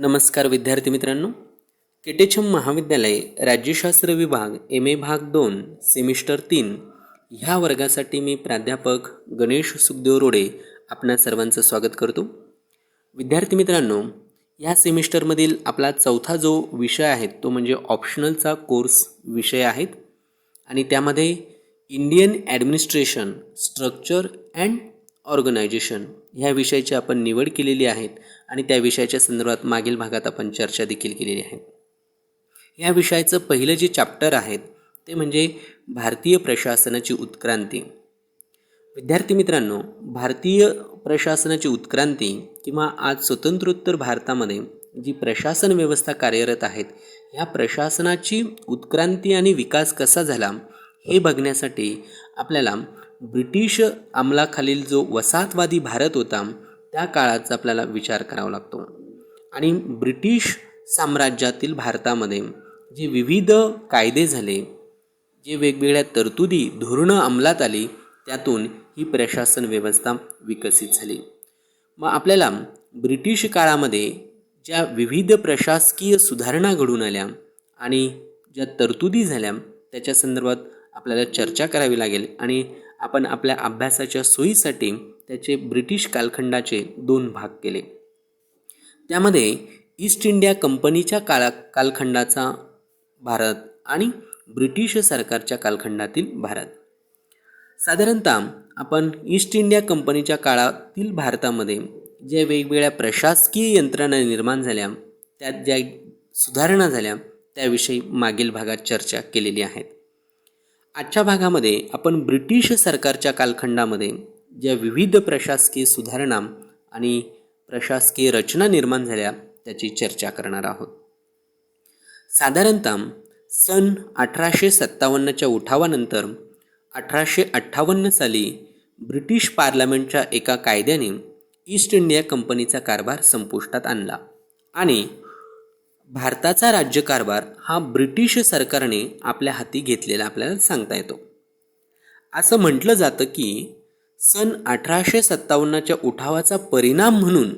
नमस्कार विद्यार्थी मित्रांनो, केटेचम महाविद्यालय राज्यशास्त्र विभाग MA भाग 2 सेमिस्टर 3 ह्या वर्गासाठी मी प्राध्यापक गणेश सुखदेव रोडे आपणा सर्वांचं स्वागत करतो. विद्यार्थी मित्रांनो, या सेमिस्टरमधील आपला चौथा जो विषय आहे तो म्हणजे ऑप्शनलचा कोर्स विषय आहेत आणि त्यामध्ये Indian administration structure and organisation ह्या विषयाची आपण निवड केलेली आहे आणि त्या विषयाच्या संदर्भात मागील भागात आपण चर्चा देखील केलेली आहे. या विषयाचं पहिलं जे चॅप्टर आहे ते म्हणजे भारतीय प्रशासनाची उत्क्रांती. विद्यार्थी मित्रांनो, भारतीय प्रशासनाची उत्क्रांती किंवा आज स्वतंत्रोत्तर भारतामध्ये जी प्रशासन व्यवस्था कार्यरत आहेत ह्या प्रशासनाची उत्क्रांती आणि विकास कसा झाला हे बघण्यासाठी आपल्याला ब्रिटिश अंमलाखालील जो वसाहतवादी भारत होता त्या काळाचा आपल्याला विचार करावा लागतो आणि ब्रिटिश साम्राज्यातील भारतामध्ये जे विविध कायदे झाले, जे वेगवेगळ्या तरतुदी धोरणं अंमलात आली, त्यातून ही प्रशासन व्यवस्था विकसित झाली. मग आपल्याला ब्रिटिश काळामध्ये ज्या विविध प्रशासकीय सुधारणा घडून आल्या आणि ज्या तरतुदी झाल्या त्याच्या संदर्भात आपल्याला चर्चा करावी लागेल आणि आपण आपल्या अभ्यासाच्या सोयीसाठी त्याचे ब्रिटिश कालखंडाचे 2 भाग केले. त्यामध्ये ईस्ट इंडिया कंपनीच्या कालखंडाचा भारत आणि ब्रिटिश सरकारच्या कालखंडातील भारत. साधारणतः आपण ईस्ट इंडिया कंपनीच्या काळातील भारतामध्ये ज्या वेगवेगळ्या प्रशासकीय यंत्रणा निर्माण झाल्या, त्यात ज्या सुधारणा झाल्या त्याविषयी मागील भागात चर्चा केलेली आहे. आजच्या भागामध्ये आपण ब्रिटिश सरकारच्या कालखंडामध्ये ज्या विविध प्रशासकीय सुधारणा आणि प्रशासकीय रचना निर्माण झाल्या त्याची चर्चा करणार आहोत. साधारणतः सन 1857च्या उठावानंतर 1858 साली ब्रिटिश पार्लमेंटच्या एका कायद्याने ईस्ट इंडिया कंपनीचा कारभार संपुष्टात आणला आणि भारताचा राज्यकारभार हा ब्रिटिश सरकारने आपल्या हाती घेतलेला आपल्याला सांगता येतो. असं म्हटलं जातं की सन 1857च्या उठावाचा परिणाम म्हणून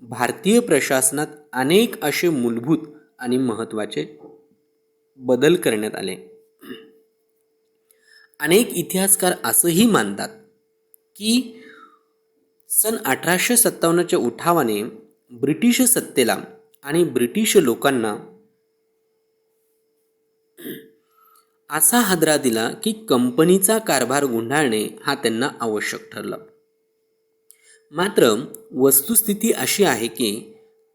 भारतीय प्रशासनात अनेक असे मूलभूत आणि महत्त्वाचे बदल करण्यात आले. अनेक इतिहासकार असंही मानतात की सन 1857च्या उठावाने ब्रिटिश सत्तेला आणि ब्रिटिश लोकांना असा हादरा दिला की कंपनीचा कारभार गुंडाळणे हा त्यांना आवश्यक ठरलं. मात्र वस्तुस्थिती अशी आहे की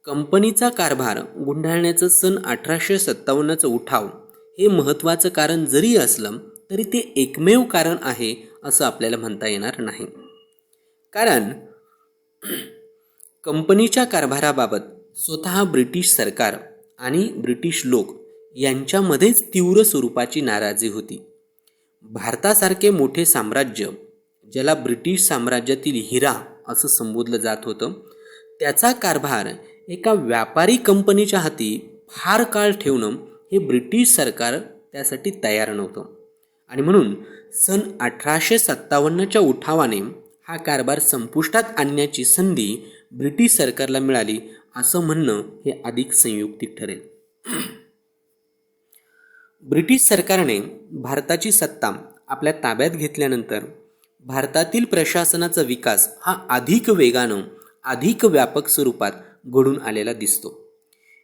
कंपनीचा कारभार गुंडाळण्याचं सन 1857चं उठाव हे महत्त्वाचं कारण जरी असलं तरी ते एकमेव कारण आहे असं आपल्याला म्हणता येणार नाही. कारण कंपनीच्या कारभाराबाबत स्वतः ब्रिटिश सरकार आणि ब्रिटिश लोक यांच्यामध्येच तीव्र स्वरूपाची नाराजी होती. भारतासारखे मोठे साम्राज्य, ज्याला ब्रिटिश साम्राज्यातील हिरा असं संबोधलं जात होतं, त्याचा कारभार एका व्यापारी कंपनीच्या हाती फार काळ ठेवणं हे ब्रिटिश सरकार त्यासाठी तयार नव्हतं आणि म्हणून सन 1857च्या उठावाने हा कारभार संपुष्टात आणण्याची संधी ब्रिटिश सरकारला मिळाली असं म्हणणं हे अधिक संयुक्तिक ठरेल. ब्रिटिश सरकारने भारताची सत्ता आपल्या ताब्यात घेतल्यानंतर भारतातील प्रशासनाचा विकास हा अधिक वेगानं अधिक व्यापक स्वरूपात घडून आलेला दिसतो.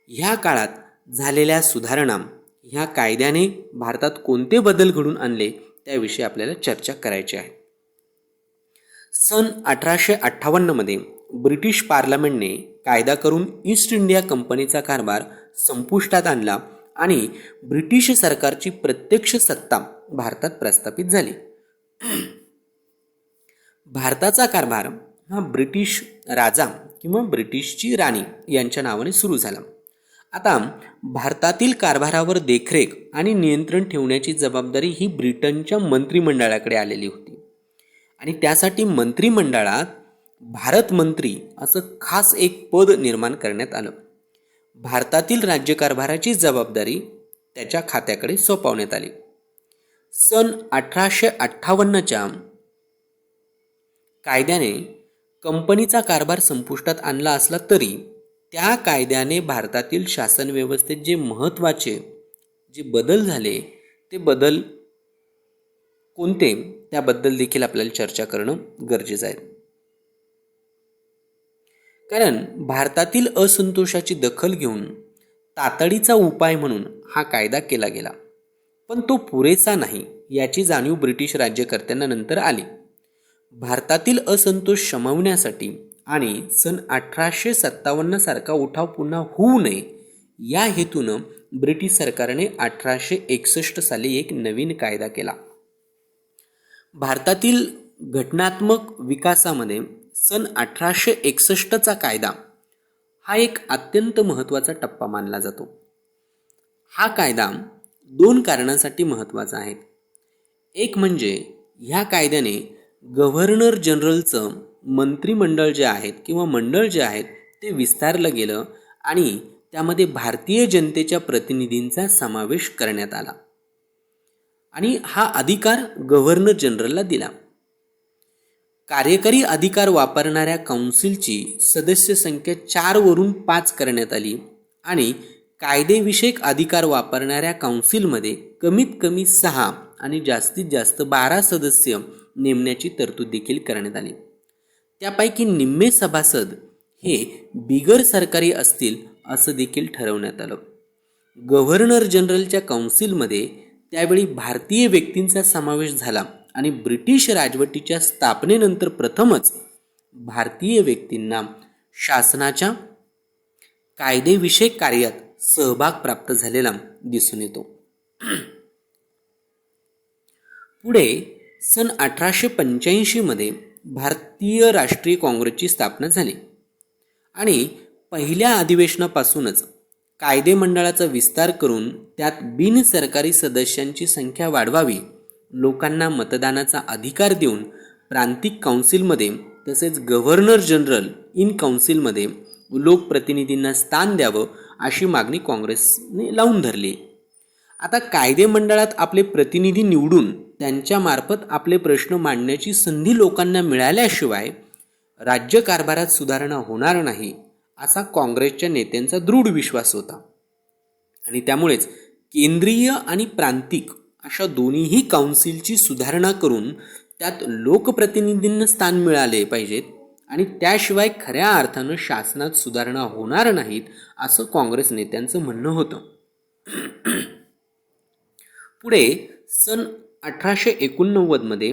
ह्या काळात झालेल्या सुधारणा, ह्या कायद्याने भारतात कोणते बदल घडून आणले त्याविषयी आपल्याला चर्चा करायची आहे. सन 1858मध्ये ब्रिटिश पार्लमेंटने कायदा करून ईस्ट इंडिया कंपनीचा कारभार संपुष्टात आणला आणि ब्रिटिश सरकारची प्रत्यक्ष सत्ता भारतात प्रस्थापित झाली. भारताचा कारभार हा ब्रिटिश राजा किंवा ब्रिटिशची राणी यांच्या नावाने सुरू झाला. आता भारतातील कारभारावर देखरेख आणि नियंत्रण ठेवण्याची जबाबदारी ही ब्रिटनच्या मंत्रिमंडळाकडे आलेली होती आणि त्यासाठी मंत्रिमंडळात भारत मंत्री असं खास एक पद निर्माण करण्यात आलं. भारतातील राज्यकारभाराची जबाबदारी त्याच्या खात्याकडे सोपवण्यात आली. सन 1858च्या कायद्याने कंपनीचा कारभार संपुष्टात आणला असला तरी त्या कायद्याने भारतातील शासन व्यवस्थेत जे महत्त्वाचे जे बदल झाले ते बदल कोणते त्याबद्दल देखील आपल्याला चर्चा करणं गरजेचं आहे. कारण भारतातील असंतोषाची दखल घेऊन तातडीचा उपाय म्हणून हा कायदा केला गेला, पण तो पुरेसा नाही याची जाणीव ब्रिटिश राज्यकर्त्यांना नंतर आली. भारतातील असंतोष शमवण्यासाठी आणि सन 1857 सारखा उठाव पुन्हा होऊ नये या हेतूनं ब्रिटिश सरकारने 1861 साली एक नवीन कायदा केला. भारतातील घटनात्मक विकासामध्ये सन 1861चा कायदा हा एक अत्यंत महत्त्वाचा टप्पा मानला जातो. हा कायदा 2 कारणांसाठी महत्त्वाचा आहे. एक म्हणजे ह्या कायद्याने गव्हर्नर जनरलचं मंत्रिमंडळ जे आहेत किंवा मंडळ जे आहेत ते विस्तारलं गेलं आणि त्यामध्ये भारतीय जनतेच्या प्रतिनिधींचा समावेश करण्यात आला आणि हा अधिकार गव्हर्नर जनरलला दिला. कार्यकारी अधिकार वापरणाऱ्या काउन्सिलची सदस्य संख्या 4 वरून 5 करण्यात आली आणि कायदेविषयक अधिकार वापरणाऱ्या काउन्सिलमध्ये कमीत कमी 6 आणि जास्तीत जास्त 12 सदस्य नेमण्याची तरतूद देखील करण्यात आली. त्यापैकी निम्मे सभासद हे बिगर सरकारी असतील असं देखील ठरवण्यात आलं. गव्हर्नर जनरलच्या काउन्सिलमध्ये त्यावेळी भारतीय व्यक्तींचा समावेश झाला आणि ब्रिटिश राजवटीच्या स्थापनेनंतर प्रथमच भारतीय व्यक्तींना शासनाच्या कायदेविषयक कार्यात सहभाग प्राप्त झालेला दिसून येतो. पुढे सन 1885 मध्ये भारतीय राष्ट्रीय काँग्रेसची स्थापना झाली आणि पहिल्या अधिवेशनापासूनच कायदे मंडळाचा विस्तार करून त्यात बिनसरकारी सदस्यांची संख्या वाढवावी, लोकांना मतदानाचा अधिकार देऊन प्रांतिक काउन्सिलमध्ये तसेच गव्हर्नर जनरल इन काउन्सिलमध्ये लोकप्रतिनिधींना स्थान द्यावं अशी मागणी काँग्रेसने लावून धरली. आता कायदे मंडळात आपले प्रतिनिधी निवडून त्यांच्यामार्फत आपले प्रश्न मांडण्याची संधी लोकांना मिळाल्याशिवाय राज्यकारभारात सुधारणा होणार नाही असा काँग्रेसच्या नेत्यांचा दृढ विश्वास होता आणि त्यामुळेच केंद्रीय आणि प्रांतिक अशा दोन्हीही काउन्सिलची सुधारणा करून त्यात लोकप्रतिनिधींना स्थान मिळाले पाहिजेत आणि त्याशिवाय खऱ्या अर्थानं शासनात सुधारणा होणार नाहीत असं काँग्रेस नेत्यांचं म्हणणं होतं. पुढे सन 1889 मध्ये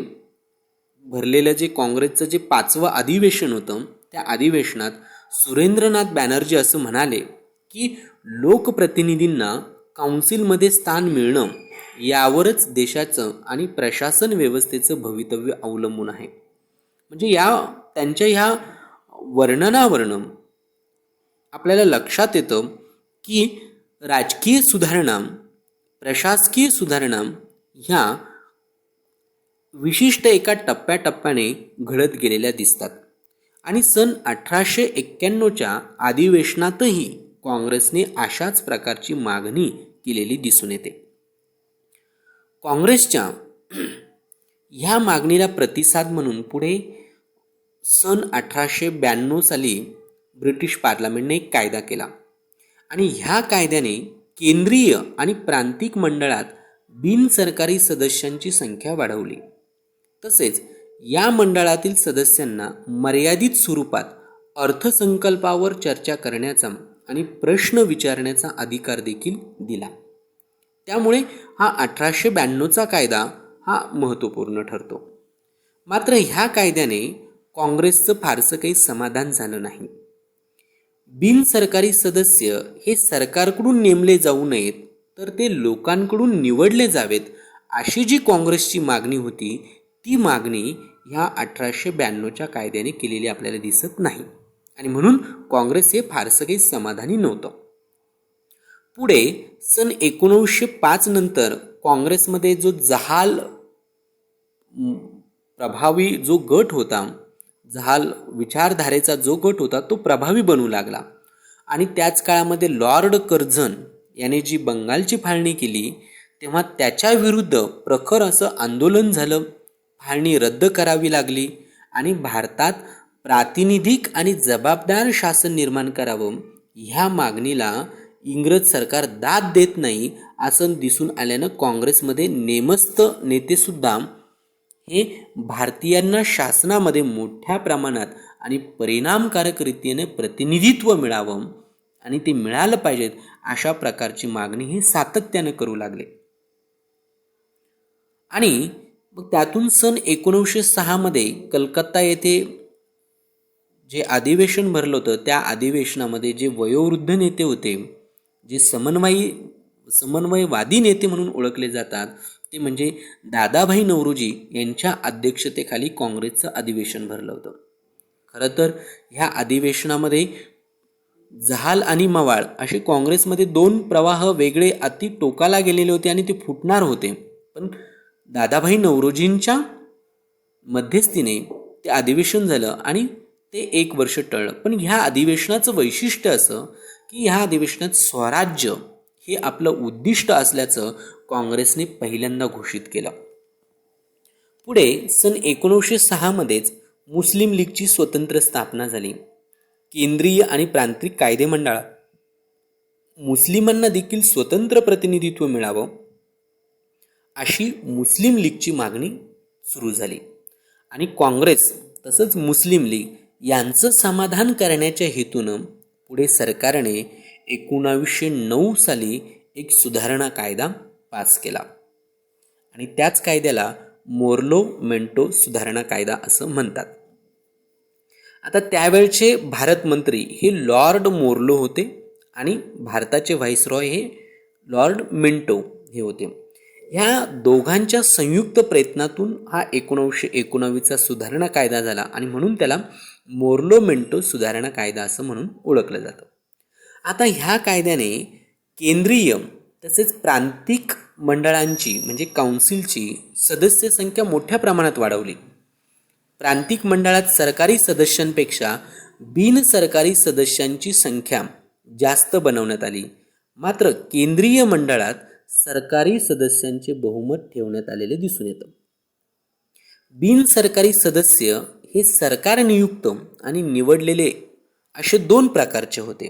भरलेलं जे काँग्रेसचं जे 5वं अधिवेशन होतं त्या अधिवेशनात सुरेंद्रनाथ बॅनर्जी असं म्हणाले की लोकप्रतिनिधींना काउन्सिलमध्ये स्थान मिळणं यावरच देशाचं आणि प्रशासन व्यवस्थेचं भवितव्य अवलंबून आहे. म्हणजे त्यांच्या ह्या वर्णनावरून आपल्याला लक्षात येतं की राजकीय सुधारणा, प्रशासकीय सुधारणा ह्या विशिष्ट एका टप्प्याटप्प्याने घडत गेलेल्या दिसतात आणि सन 1891च्या अधिवेशनातही काँग्रेसने अशाच प्रकारची मागणी केलेली दिसून येते. काँग्रेसच्या ह्या मागणीला प्रतिसाद म्हणून पुढे सन 1892 साली ब्रिटिश पार्लमेंटने एक कायदा केला आणि ह्या कायद्याने केंद्रीय आणि प्रांतिक मंडळात बिनसरकारी सदस्यांची संख्या वाढवली. तसेच या मंडळातील सदस्यांना मर्यादित स्वरूपात अर्थसंकल्पावर चर्चा करण्याचा आणि प्रश्न विचारण्याचा अधिकार देखील दिला. त्यामुळे हा 1892चा कायदा हा महत्त्वपूर्ण ठरतो. मात्र ह्या कायद्याने काँग्रेसचं फारसं काही समाधान झालं नाही. बिनसरकारी सदस्य हे सरकारकडून नेमले जाऊ नयेत तर ते लोकांकडून निवडले जावेत अशी जी काँग्रेसची मागणी होती ती मागणी ह्या 1892च्या कायद्याने केलेली आपल्याला दिसत नाही आणि म्हणून काँग्रेस हे फारसं काही समाधानी नव्हतं. पुढे सन 1905 नंतर काँग्रेसमध्ये जो जहाल प्रभावी जो गट होता, जहाल विचारधारेचा जो गट होता तो प्रभावी बनू लागला आणि त्याच काळामध्ये लॉर्ड कर्झन याने जी बंगालची फाळणी केली तेव्हा त्याच्या विरुद्ध प्रखर असं आंदोलन झालं. फाळणी रद्द करावी लागली आणि भारतात प्रातिनिधिक आणि जबाबदार शासन निर्माण करावं ह्या मागणीला इंग्रज सरकार दाद देत नाही असं दिसून आल्यानं काँग्रेसमध्ये नेमस्त नेतेसुद्धा हे भारतीयांना शासनामध्ये मोठ्या प्रमाणात आणि परिणामकारक रीतीने प्रतिनिधित्व मिळावं आणि ते मिळालं पाहिजेत अशा प्रकारची मागणी हे सातत्यानं करू लागले. आणि मग त्यातून सन 1906 मध्ये कलकत्ता येथे जे अधिवेशन भरलं होतं त्या अधिवेशनामध्ये जे वयोवृद्ध नेते होते, जे समन्वयवादी नेते म्हणून ओळखले जातात, ते म्हणजे दादाभाई नौरोजी यांच्या अध्यक्षतेखाली काँग्रेसचं अधिवेशन भरलं होतं. खरं तर ह्या अधिवेशनामध्ये जहाल आणि मवाळ असे काँग्रेसमध्ये दोन प्रवाह वेगळे अति टोकाला गेलेले होते आणि ते फुटणार होते. पण दादाभाई नौरोजींच्या मध्यस्थीने ते अधिवेशन झालं आणि ते 1 वर्ष टळलं. पण ह्या अधिवेशनाचं वैशिष्ट्य असं की ह्या अधिवेशनात स्वराज्य हे आपलं उद्दिष्ट असल्याचं काँग्रेसने पहिल्यांदा घोषित केलं. पुढे सन 1906 मध्येच मुस्लिम लीगची स्वतंत्र स्थापना झाली. केंद्रीय आणि प्रांतिक कायदेमंडळात मुस्लिमांना देखील स्वतंत्र प्रतिनिधित्व मिळावं अशी मुस्लिम लीगची मागणी सुरू झाली आणि काँग्रेस तसंच मुस्लिम लीग यांचं समाधान करण्याच्या हेतूनं पुढे सरकारने 1909 साली एक सुधारणा कायदा पास केला आणि त्याच कायद्याला मोर्लो मेंटो सुधारणा कायदा असं म्हणतात. आता त्यावेळचे भारत मंत्री हे लॉर्ड मोर्लो होते आणि भारताचे व्हाईसरॉय हे लॉर्ड मिंटो हे होते. ह्या दोघांच्या संयुक्त प्रयत्नातून हा 1919चा सुधारणा कायदा झाला आणि म्हणून त्याला मोर्लो मेंटो सुधारणा कायदा असं म्हणून ओळखलं जातं. आता ह्या कायद्याने केंद्रीय तसेच प्रांतिक मंडळांची म्हणजे काउन्सिलची सदस्य संख्या मोठ्या प्रमाणात वाढवली. प्रांतिक मंडळात सरकारी सदस्यांपेक्षा बिनसरकारी सदस्यांची संख्या जास्त बनवण्यात आली. मात्र केंद्रीय मंडळात सरकारी सदस्यांचे बहुमत ठेवण्यात आलेले दिसून येतं. बिनसरकारी सदस्य हे सरकार नियुक्त आणि निवडलेले असे 2 प्रकारचे होते.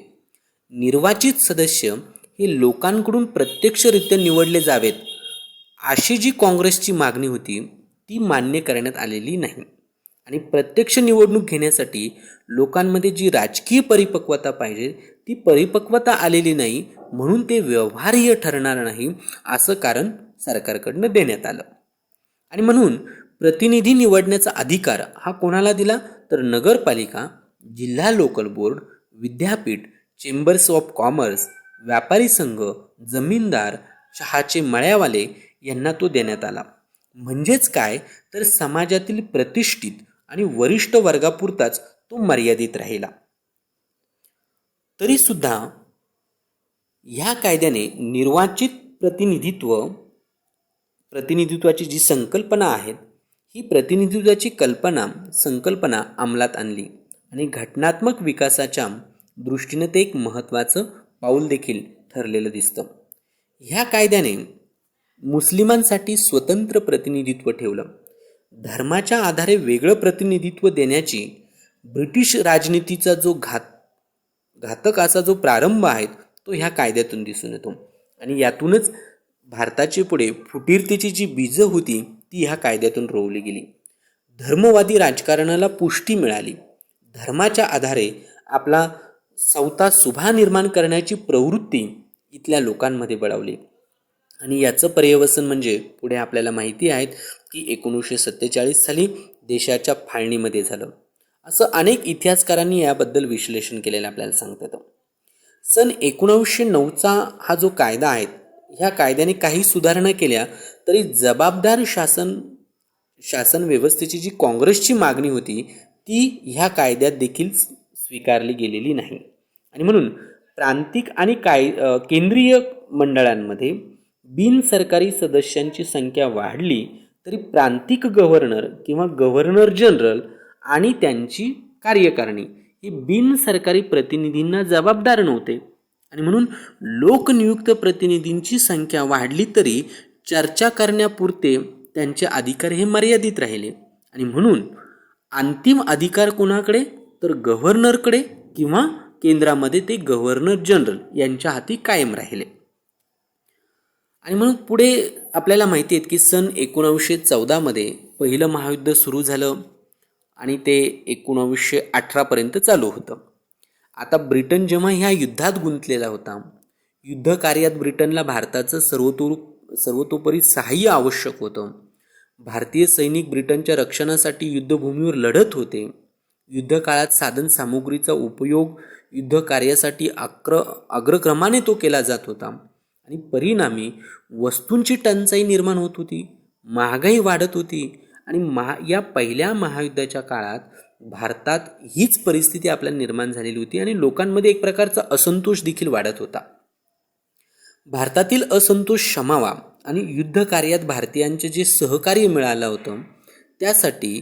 निर्वाचित सदस्य हे लोकांकडून प्रत्यक्षरित्या निवडले जावेत अशी जी काँग्रेसची मागणी होती ती मान्य करण्यात आलेली नाही आणि प्रत्यक्ष निवडणूक घेण्यासाठी लोकांमध्ये जी राजकीय परिपक्वता पाहिजे ती परिपक्वता आलेली नाही, म्हणून ते व्यवहार्य ठरणार नाही असं कारण सरकारकडनं देण्यात आलं. आणि म्हणून प्रतिनिधी निवडण्याचा अधिकार हा कोणाला दिला तर नगरपालिका, जिल्हा लोकल बोर्ड, विद्यापीठ, चेंबर्स ऑफ कॉमर्स, व्यापारी संघ, जमीनदार, चहाचे मळ्यावाले यांना तो देण्यात आला. म्हणजेच काय तर समाजातील प्रतिष्ठित आणि वरिष्ठ वर्गापुरताच तो मर्यादित राहिला. तरी सुद्धा ह्या कायद्याने निर्वाचित प्रतिनिधित्वाची जी संकल्पना आहेत ही प्रतिनिधित्वाची संकल्पना अंमलात आणली आणि घटनात्मक विकासाच्या दृष्टीने ते एक महत्त्वाचं पाऊल देखील ठरलेलं दिसतं. ह्या कायद्याने मुस्लिमांसाठी स्वतंत्र प्रतिनिधित्व ठेवलं. धर्माच्या आधारे वेगळं प्रतिनिधित्व देण्याची ब्रिटिश राजनीतीचा जो घातक असा जो प्रारंभ आहे तो ह्या कायद्यातून दिसून येतो आणि यातूनच भारताची पुढे फुटीरतेची जी बीजं होती ती ह्या कायद्यातून रोवली गेली. धर्मवादी राजकारणाला पुष्टी मिळाली. धर्माच्या आधारे आपला स्वतः सुभा निर्माण करण्याची प्रवृत्ती इथल्या लोकांमध्ये बळावली आणि याचं पर्यवसन म्हणजे पुढे आपल्याला माहिती आहे की 1947 साली देशाच्या फाळणीमध्ये झालं. असं अनेक इतिहासकारांनी याबद्दल विश्लेषण केलेलं आपल्याला सांगतात. सन 1909चा हा जो कायदा आहे ह्या कायद्याने काही सुधारणा केल्या तरी जबाबदार शासन व्यवस्थेची जी काँग्रेसची मागणी होती ती ह्या कायद्यात देखील स्वीकारली गेलेली नाही आणि म्हणून प्रांतिक आणि केंद्रीय मंडळांमध्ये बिनसरकारी सदस्यांची संख्या वाढली तरी प्रांतिक गव्हर्नर किंवा गव्हर्नर जनरल आणि त्यांची कार्यकारिणी ही बिनसरकारी प्रतिनिधींना जबाबदार नव्हते आणि म्हणून लोकनियुक्त प्रतिनिधींची संख्या वाढली तरी चर्चा करण्यापुरते त्यांचे अधिकार हे मर्यादित राहिले आणि म्हणून अंतिम अधिकार कोणाकडे तर गव्हर्नरकडे किंवा केंद्रामध्ये ते गव्हर्नर जनरल यांच्या हाती कायम राहिले. आणि म्हणून पुढे आपल्याला माहिती आहे की सन 1914मध्ये पहिलं महायुद्ध सुरू झालं आणि ते 1918पर्यंत चालू होतं. आता ब्रिटन जेव्हा ह्या युद्धात गुंतलेला होता, युद्ध कार्यात ब्रिटनला भारताचं सर्वतोपरी सहाय्य आवश्यक होतं. भारतीय सैनिक ब्रिटनच्या रक्षणासाठी युद्धभूमीवर लढत होते. युद्ध काळात साधन सामुग्रीचा उपयोग युद्ध कार्यासाठी अग्रक्रमाने तो केला जात होता आणि परिणामी वस्तूंची टंचाई निर्माण होत होती, महागाई वाढत होती आणि या पहिल्या महायुद्धाच्या काळात भारतात हीच परिस्थिती आपल्याला निर्माण झालेली होती आणि लोकांमध्ये एक प्रकारचा असंतोष देखील वाढत होता. भारतातील असंतोष शमावा आणि युद्ध कार्यात भारतीयांचे जे सहकार्य मिळालं होतं त्यासाठी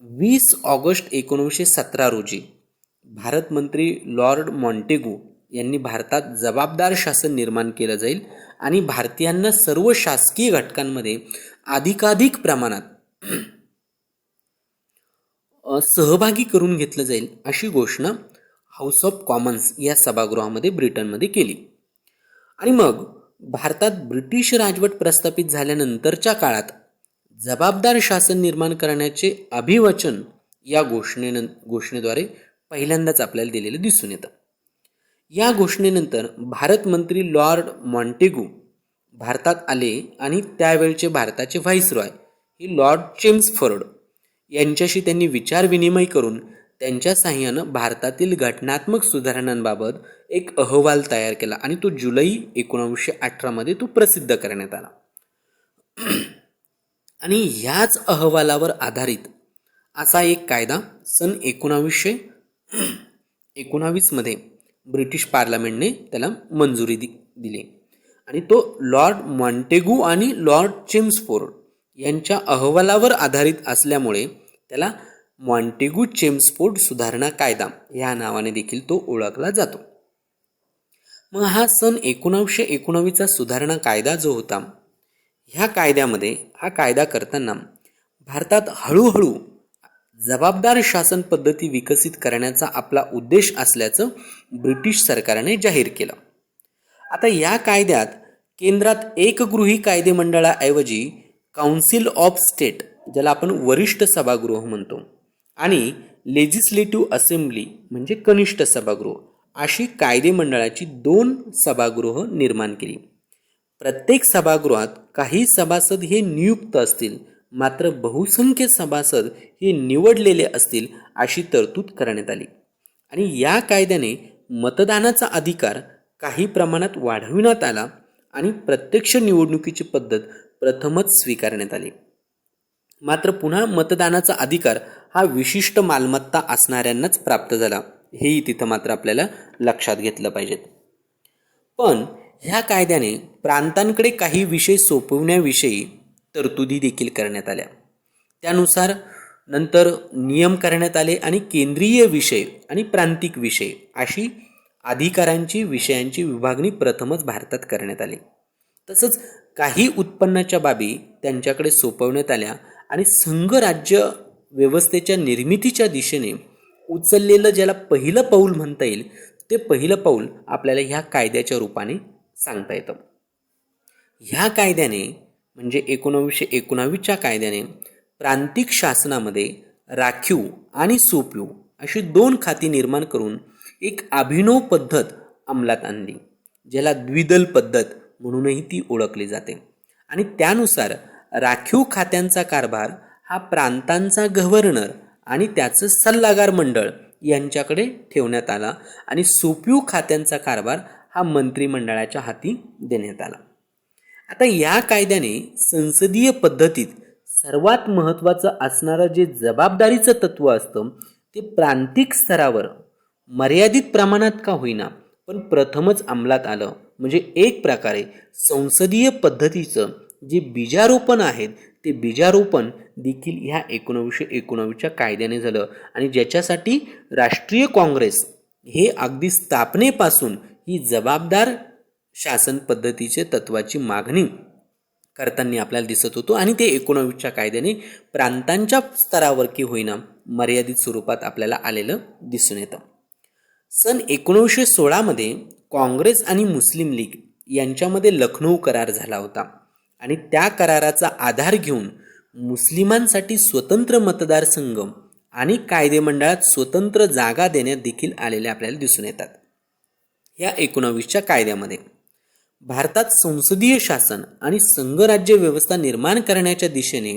20 ऑगस्ट 1917 रोजी भारत मंत्री लॉर्ड मॉन्टेगू यांनी भारतात जबाबदार शासन निर्माण केलं जाईल आणि भारतीयांना सर्व शासकीय घटकांमध्ये अधिकाधिक प्रमाणात सहभागी करून घेतलं जाईल अशी घोषणा हाऊस ऑफ कॉमन्स या सभागृहामध्ये ब्रिटनमध्ये केली. आणि मग भारतात ब्रिटिश राजवट प्रस्थापित झाल्यानंतरच्या काळात जबाबदार शासन निर्माण करण्याचे अभिवचन या घोषणेद्वारे पहिल्यांदाच आपल्याला दिलेलं दिसून येतं. या घोषणेनंतर भारत मंत्री लॉर्ड मॉन्टेगू भारतात आले आणि त्यावेळचे भारताचे व्हाईसरॉय हे लॉर्ड चेम्सफोर्ड यांच्याशी त्यांनी विचारविनिमय करून त्यांच्या साहाय्यानं भारतातील घटनात्मक सुधारणांबाबत एक अहवाल तयार केला आणि तो जुलै 1918मध्ये तो प्रसिद्ध करण्यात आला. आणि ह्याच अहवालावर आधारित असा एक कायदा सन 1919मध्ये ब्रिटिश पार्लमेंटने त्याला मंजुरी दिली आणि तो लॉर्ड मॉन्टेगू आणि लॉर्ड चेम्सफोर्ड यांच्या अहवालावर आधारित असल्यामुळे त्याला मॉन्टेगू चेम्सफोर्ड सुधारणा कायदा या नावाने देखील तो ओळखला जातो. मग हा सन 1919चा सुधारणा कायदा जो होता, ह्या कायद्यामध्ये हा कायदा करताना भारतात हळूहळू जबाबदार शासन पद्धती विकसित करण्याचा आपला उद्देश असल्याचं ब्रिटिश सरकारने जाहीर केलं. आता या कायद्यात केंद्रात एकगृही कायदेमंडळाऐवजी काउन्सिल ऑफ स्टेट, ज्याला आपण वरिष्ठ सभागृह म्हणतो, आणि लेजिस्लेटिव्ह असेंब्ली म्हणजे कनिष्ठ सभागृह अशी कायदेमंडळाची 2 सभागृह निर्माण केली. प्रत्येक सभागृहात काही सभासद हे नियुक्त असतील, मात्र बहुसंख्य सभासद हे निवडलेले असतील अशी तरतूद करण्यात आली. आणि या कायद्याने मतदानाचा अधिकार काही प्रमाणात वाढविण्यात आला आणि प्रत्यक्ष निवडणुकीची पद्धत प्रथमच स्वीकारण्यात आली. मात्र पुन्हा मतदानाचा अधिकार हा विशिष्ट मालमत्ता असणाऱ्यांनाच प्राप्त झाला, हेही तिथं मात्र आपल्याला लक्षात घेतलं पाहिजे. पण ह्या कायद्याने प्रांतांकडे काही विषय सोपवण्याविषयी तरतुदी देखील करण्यात आल्या. त्यानुसार नंतर नियम करण्यात आले आणि केंद्रीय विषय आणि प्रांतिक विषय अशी अधिकारांची विषयांची विभागणी प्रथमच भारतात करण्यात आली. तसंच काही उत्पन्नाच्या बाबी त्यांच्याकडे सोपवण्यात आल्या आणि संघराज्य व्यवस्थेच्या निर्मितीच्या दिशेने उचललेलं ज्याला पहिलं पाऊल म्हणता येईल, ते पहिलं पाऊल आपल्याला ह्या कायद्याच्या रूपाने सांगता येतं. ह्या कायद्याने म्हणजे 1919च्या कायद्याने प्रांतिक शासनामध्ये राखीव आणि सोपीव अशी 2 खाती निर्माण करून एक अभिनव पद्धत अंमलात आणली, ज्याला द्विदल पद्धत म्हणूनही ती ओळखली जाते. आणि त्यानुसार राखीव खात्यांचा कारभार हा प्रांतांचा गव्हर्नर आणि त्याचं सल्लागार मंडळ यांच्याकडे ठेवण्यात आला आणि सोपीव खात्यांचा कारभार हा मंत्रिमंडळाच्या हाती देण्यात आला. आता या कायद्याने संसदीय पद्धतीत सर्वात महत्त्वाचं असणारं जे जबाबदारीचं तत्त्व असतं ते प्रांतिक स्तरावर मर्यादित प्रमाणात का होईना पण प्रथमच अंमलात आलं. म्हणजे एक प्रकारे संसदीय पद्धतीचं जे बीजारोपण आहेत ते बीजारोपण देखील ह्या 1919च्या कायद्याने झालं आणि ज्याच्यासाठी राष्ट्रीय काँग्रेस हे अगदी स्थापनेपासून ही जबाबदार शासन पद्धतीचे तत्वाची मागणी करताना आपल्याला दिसत होतो आणि ते 19च्या कायद्याने प्रांतांच्या स्तरावर की होईना मर्यादित स्वरूपात आपल्याला आलेलं दिसून येतं. सन 1916मध्ये काँग्रेस आणि मुस्लिम लीग यांच्यामध्ये लखनौ करार झाला होता आणि त्या कराराचा आधार घेऊन मुस्लिमांसाठी स्वतंत्र मतदारसंघ आणि कायदेमंडळात स्वतंत्र जागा देण्यात देखील आलेल्या आपल्याला दिसून येतात. या 19च्या कायद्यामध्ये भारतात संसदीय शासन आणि संघराज्य व्यवस्था निर्माण करण्याच्या दिशेने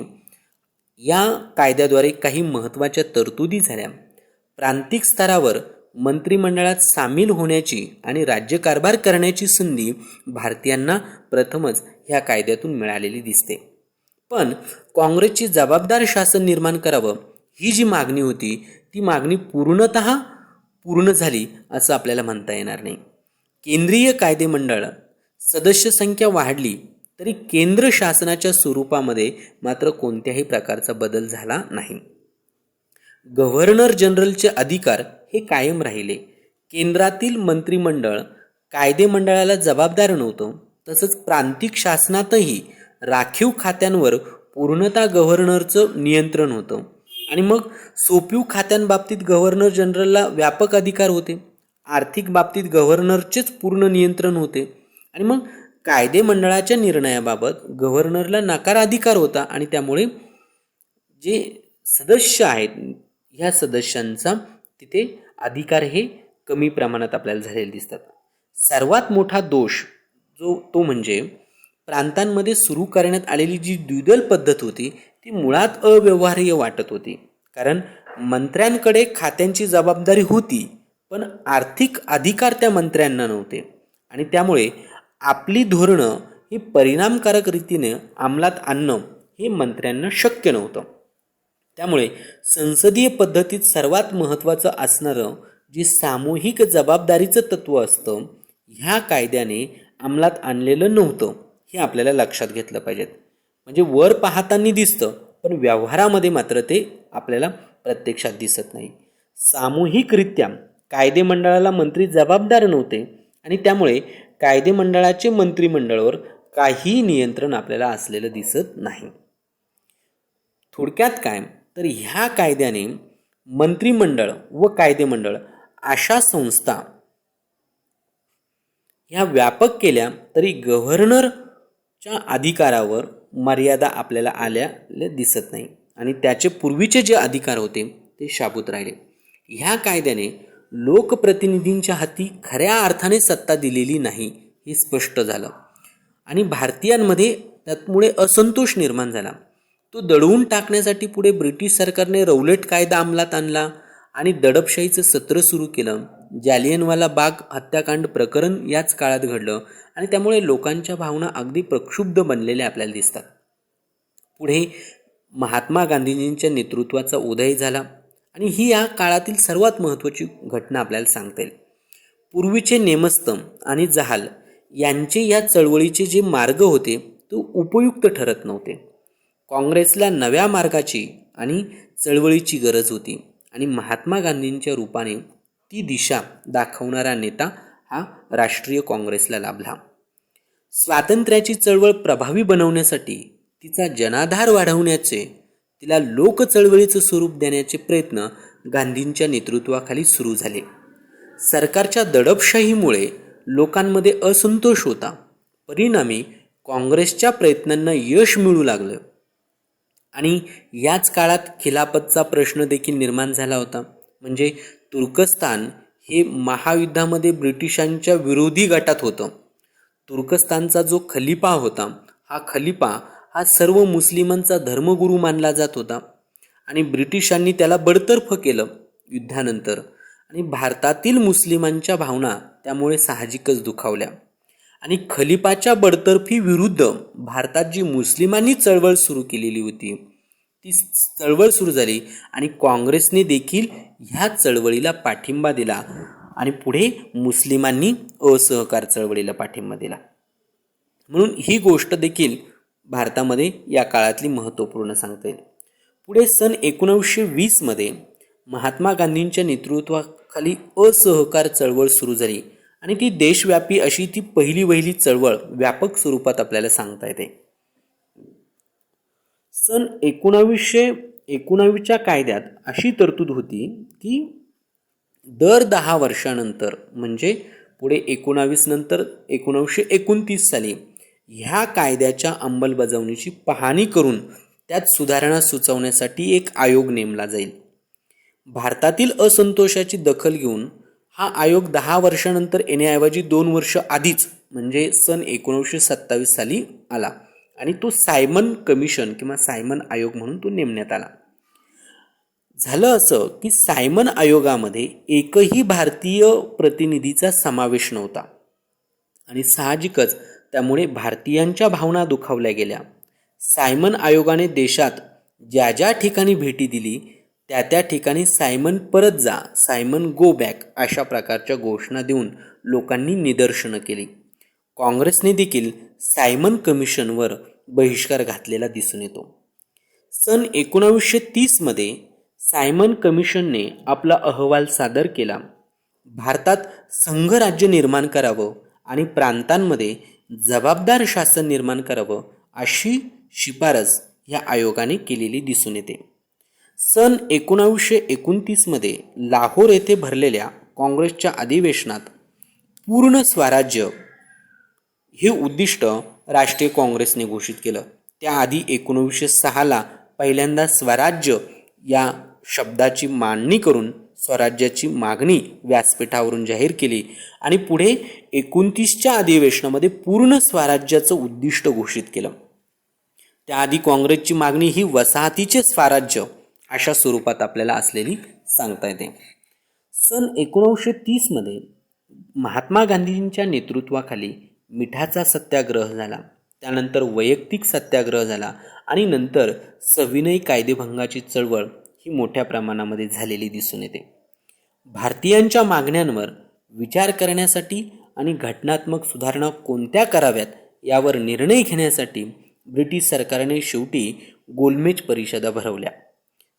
या कायद्याद्वारे काही महत्त्वाच्या तरतुदी झाल्या. प्रांतिक स्तरावर मंत्रिमंडळात सामील होण्याची आणि राज्यकारभार करण्याची संधी भारतीयांना प्रथमच ह्या कायद्यातून मिळालेली दिसते. पण काँग्रेसची जबाबदार शासन निर्माण करावं ही जी मागणी होती ती मागणी पूर्ण झाली असं आपल्याला म्हणता येणार नाही. केंद्रीय कायदेमंडळ सदस्य संख्या वाढली तरी केंद्र शासनाच्या स्वरूपामध्ये मात्र कोणत्याही प्रकारचा बदल झाला नाही. गव्हर्नर जनरलचे अधिकार हे कायम राहिले. केंद्रातील मंत्रिमंडळ कायदेमंडळाला जबाबदार नव्हतं. तसंच प्रांतिक शासनातही राखीव खात्यांवर पूर्णतः गव्हर्नरचं नियंत्रण होतं आणि मग सोपीव खात्यांबाबतीत गव्हर्नर जनरलला व्यापक अधिकार होते. आर्थिक बाबतीत गव्हर्नरचेच पूर्ण नियंत्रण होते आणि मग कायदेमंडळाच्या निर्णयाबाबत गव्हर्नरला नकाराधिकार होता आणि त्यामुळे जे सदस्य आहेत ह्या सदस्यांचा तिथे अधिकार हे कमी प्रमाणात आपल्याला झालेले दिसतात. सर्वात मोठा दोष तो म्हणजे प्रांतांमध्ये सुरू करण्यात आलेली जी द्विदल पद्धत होती ती मुळात अव्यवहार्य वाटत होती. कारण मंत्र्यांकडे खात्यांची जबाबदारी होती पण आर्थिक अधिकार त्या मंत्र्यांना नव्हते आणि त्यामुळे आपली धोरणं ही परिणामकारक रीतीने अंमलात आणणं हे मंत्र्यांना शक्य नव्हतं. त्यामुळे संसदीय पद्धतीत सर्वात महत्त्वाचं असणारं जे सामूहिक जबाबदारीचं तत्त्व असतं ह्या कायद्याने अंमलात आणलेलं नव्हतं हे आपल्याला लक्षात घेतलं पाहिजेत. म्हणजे वर पाहताना दिसतं पण व्यवहारामध्ये मात्र ते आपल्याला प्रत्यक्षात दिसत नाही. सामूहिकरित्या कायदेमंडळाला मंत्री जबाबदार नव्हते आणि त्यामुळे कायदेमंडळाचे मंत्रिमंडळावर काही नियंत्रण आपल्याला असलेलं दिसत नाही. थोडक्यात काय तर ह्या कायद्याने मंत्रिमंडळ व कायदेमंडळ अशा संस्था ह्या व्यापक केल्या तरी गव्हर्नरच्या अधिकारावर मर्यादा आपल्याला आलेल्या दिसत नाही आणि त्याचे पूर्वीचे जे अधिकार होते ते शाबूत राहिले. ह्या कायद्याने लोकप्रतिनिधींच्या हाती खऱ्या अर्थाने सत्ता दिलेली नाही हे स्पष्ट झालं आणि भारतीयांमध्ये त्यामुळे असंतोष निर्माण झाला. तो दडवून टाकण्यासाठी पुढे ब्रिटिश सरकारने रौलट कायदा अंमलात आणला आणि दडपशाहीचं सत्र सुरू केलं. जालियनवाला बाग हत्याकांड प्रकरण याच काळात घडलं आणि त्यामुळे लोकांच्या भावना अगदी प्रक्षुब्ध बनलेल्या आपल्याला दिसतात. पुढे महात्मा गांधीजींच्या नेतृत्वाचा उदय झाला आणि ही या काळातील सर्वात महत्त्वाची घटना आपल्याला सांगता येईल. पूर्वीचे नेमस्तम आणि जहाल यांचे या चळवळीचे जे मार्ग होते ते उपयुक्त ठरत नव्हते. काँग्रेसला नव्या मार्गाची आणि चळवळीची गरज होती आणि महात्मा गांधींच्या रूपाने ती दिशा दाखवणारा नेता हा राष्ट्रीय काँग्रेसला लाभला. स्वातंत्र्याची चळवळ प्रभावी बनवण्यासाठी तिचा जनाधार वाढवण्याचे तिला लोक चळवळीचं स्वरूप देण्याचे प्रयत्न गांधींच्या नेतृत्वाखाली सुरू झाले. सरकारच्या दडपशाहीमुळे लोकांमध्ये असंतोष होता. परिणामी काँग्रेसच्या प्रयत्नांना यश मिळू लागलं आणि याच काळात खिलाफतचा प्रश्न देखील निर्माण झाला होता. म्हणजे तुर्कस्तान हे महायुद्धामध्ये ब्रिटिशांच्या विरोधी गटात होतं. तुर्कस्तानचा जो खलिफा होता हा खलिफा हा सर्व मुस्लिमांचा धर्मगुरू मानला जात होता आणि ब्रिटिशांनी त्याला बडतर्फ केलं युद्धानंतर आणि भारतातील मुस्लिमांच्या भावना त्यामुळे साहजिकच दुखावल्या आणि खलिफाच्या बडतर्फी विरुद्ध भारतात जी मुस्लिमांनी चळवळ सुरू केलेली होती ती चळवळ सुरू झाली आणि काँग्रेसने देखील ह्या चळवळीला पाठिंबा दिला आणि पुढे मुस्लिमांनी असहकार चळवळीला पाठिंबा दिला. म्हणून ही गोष्ट देखील भारतामध्ये या काळातली महत्त्वपूर्ण सांगता येईल. पुढे सन 1920मध्ये महात्मा गांधींच्या नेतृत्वाखाली असहकार चळवळ सुरू झाली आणि ती देशव्यापी अशी ती पहिली चळवळ व्यापक स्वरूपात आपल्याला सांगता येते. सन 1919च्या कायद्यात अशी तरतूद होती की दर 10 वर्षानंतर म्हणजे पुढे 19 नंतर 1929 साली ह्या कायद्याच्या अंमलबजावणीची पाहणी करून त्यात सुधारणा सुचवण्यासाठी एक आयोग नेमला जाईल. भारतातील असंतोषाची दखल घेऊन हा आयोग 10 वर्षानंतर येण्याऐवजी 2 वर्ष आधीच म्हणजे सन 1927 साली आला आणि तो सायमन कमिशन किंवा सायमन आयोग म्हणून तो नेमण्यात आला. झालं असं की सायमन आयोगामध्ये एकही भारतीय प्रतिनिधीचा समावेश नव्हता आणि साहजिकच त्यामुळे भारतीयांच्या भावना दुखावल्या गेल्या. सायमन आयोगाने देशात ज्या ज्या ठिकाणी भेटी दिली त्या त्या ठिकाणी सायमन परत जा, सायमन गो बॅक अशा प्रकारच्या घोषणा देऊन लोकांनी निदर्शनं केली. काँग्रेसने देखील सायमन कमिशनवर बहिष्कार घातलेला दिसून येतो. सन 1930 मध्ये सायमन कमिशनने आपला अहवाल सादर केला. भारतात संघराज्य निर्माण करावं आणि प्रांतांमध्ये जबाबदार शासन निर्माण करावं अशी शिफारस या आयोगाने केलेली दिसून येते. सन 1929 मध्ये लाहोर येथे भरलेल्या काँग्रेसच्या अधिवेशनात पूर्ण स्वराज्य हे उद्दिष्ट राष्ट्रीय काँग्रेसने घोषित केलं. त्याआधी 1906ला पहिल्यांदा स्वराज्य या शब्दाची मांडणी करून स्वराज्याची मागणी व्यासपीठावरून जाहीर केली आणि पुढे 29च्या अधिवेशनामध्ये पूर्ण स्वराज्याचं उद्दिष्ट घोषित केलं. त्याआधी काँग्रेसची मागणी ही वसाहतीचे स्वराज्य अशा स्वरूपात आपल्याला असलेली सांगता येते. सन 1930 मध्ये महात्मा गांधींच्या नेतृत्वाखाली मिठाचा सत्याग्रह झाला. त्यानंतर वैयक्तिक सत्याग्रह झाला आणि नंतर सविनय कायदेभंगाची चळवळ ही मोठ्या प्रमाणामध्ये झालेली दिसून येते. भारतीयांच्या मागण्यांवर विचार करण्यासाठी आणि घटनात्मक सुधारणा कोणत्या कराव्यात यावर निर्णय घेण्यासाठी ब्रिटिश सरकारने शेवटी गोलमेज परिषदा भरवल्या.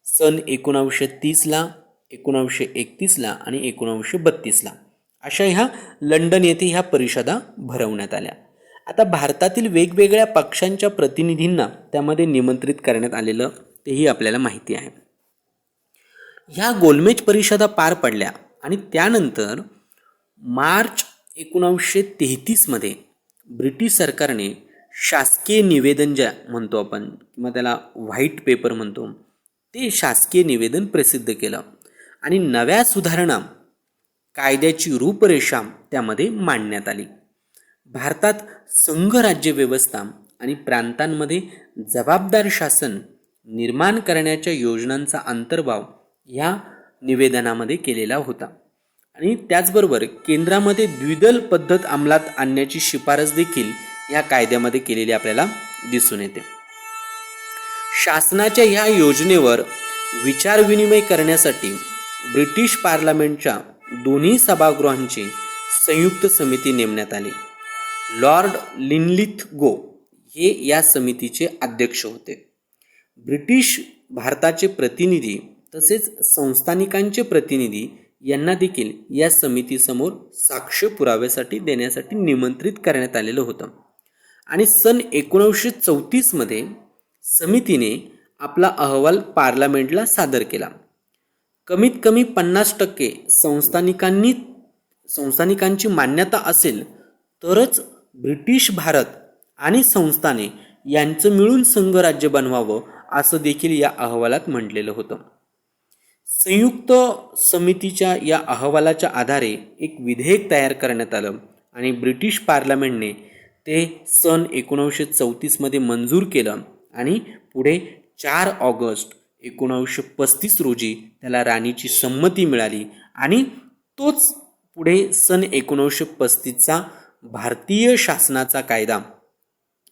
सन 1930ला, 1931ला आणि 1932ला अशा ह्या लंडन येथे ह्या परिषदा भरवण्यात आल्या. आता भारतातील वेगवेगळ्या पक्षांच्या प्रतिनिधींना त्यामध्ये निमंत्रित करण्यात आलेलं तेही आपल्याला माहिती आहे. ह्या गोलमेज परिषदा पार पडल्या आणि त्यानंतर मार्च 1933 मध्ये ब्रिटिश सरकारने शासकीय निवेदन ज्या म्हणतो आपण किंवा त्याला व्हाईट पेपर म्हणतो ते शासकीय निवेदन प्रसिद्ध केलं आणि नव्या सुधारणा कायद्याची रूपरेषा त्यामध्ये मांडण्यात आली. भारतात संघराज्य व्यवस्था आणि प्रांतांमध्ये जबाबदार शासन निर्माण करण्याच्या योजनांचा अंतर्भाव या निवेदनामध्ये केलेला होता आणि त्याचबरोबर केंद्रामध्ये द्विदल पद्धत अंमलात आणण्याची शिफारस देखील या कायद्यामध्ये केलेली आपल्याला दिसून येते. शासनाच्या ह्या योजनेवर विचारविनिमय करण्यासाठी ब्रिटिश पार्लमेंटच्या दोन्ही सभागृहांची संयुक्त समिती नेमण्यात आली. लॉर्ड लिनलिथगो हे या समितीचे अध्यक्ष होते. ब्रिटिश भारताचे प्रतिनिधी तसेच संस्थानिकांचे प्रतिनिधी यांना देखील या समितीसमोर साक्ष पुराव्यासाठी देण्यासाठी निमंत्रित करण्यात आलेलं होतं आणि सन 1934 मध्ये समितीने आपला अहवाल पार्लमेंटला सादर केला. कमीत कमी 50% संस्थानिकांची मान्यता असेल तरच ब्रिटिश भारत आणि संस्थाने यांचं मिळून संघराज्य बनवावं असं देखील या अहवालात म्हटलेलं होतं. संयुक्त समितीच्या या अहवालाच्या आधारे एक विधेयक तयार करण्यात आलं आणि ब्रिटिश पार्लमेंटने ते सन 1934 मध्ये मंजूर केलं आणि पुढे 4 ऑगस्ट 1935 रोजी त्याला राणीची संमती मिळाली आणि तोच पुढे सन 1935चा भारतीय शासनाचा कायदा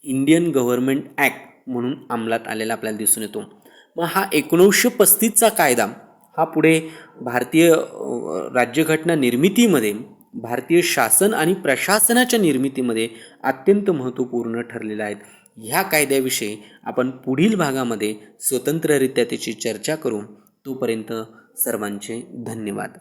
इंडियन गव्हर्नमेंट ॲक्ट म्हणून अंमलात आलेला आपल्याला दिसून येतो. मग हा 1935चा कायदा हा पुढे भारतीय राज्यघटना निर्मितीमध्ये भारतीय शासन आणि प्रशासनाच्या निर्मितीमध्ये अत्यंत महत्त्वपूर्ण ठरलेला आहे. ह्या कायद्याविषयी आपण पुढील भागामध्ये स्वतंत्ररित्या त्याची चर्चा करू. तोपर्यंत सर्वांचे धन्यवाद.